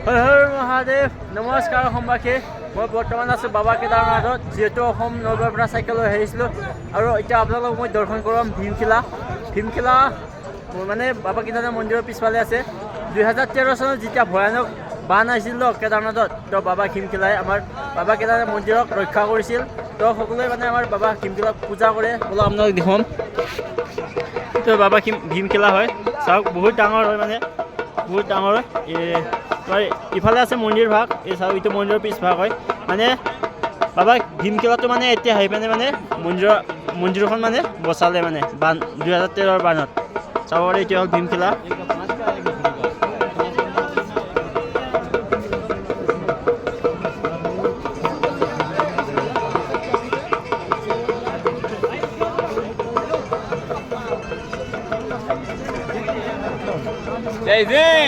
হৰ হৰ মহাদেৱ নমস্কাৰ অসমবাসী মই বৰ্তমান আছোঁ বাবা কেদাৰনাথত যিহেতু অসম নগৰৰ পৰা চাইকেল লৈ আহিছিলোঁ আৰু এতিয়া আপোনালোকক মই দৰ্শন কৰাম ভীমশিলা মানে বাবা কেদাৰনাথ মন্দিৰৰ পিছফালে আছে 2013 চনত যেতিয়া ভয়ানক বান আহিছিল ন কেদাৰনাথত তো বাবা ভীমশিলাই আমাৰ বাবা কেদাৰনাথ মন্দিৰক ৰক্ষা কৰিছিল তো সকলোৱে মানে আমাৰ বাবা ভীমশিলাক পূজা কৰে বোলো আপোনালোক দেখুৱাম তো বাবা ভীমশিলা হয় চাওক বহুত ডাঙৰ হয় মানে বহুত ডাঙৰ হয় ইফালে আছে মন্দিৰ ভাগ এই চাওক এইটো মন্দিৰৰ পিছ ভাগ হয় মানে বাবা ভীমশিলাটো মানে এতিয়া আহি পিনে মানে মন্দিৰখন মানে বচালে মানে বান 2013 বানত চাব পাৰে এইটো হ'ল ভীমশিলা জয় জয়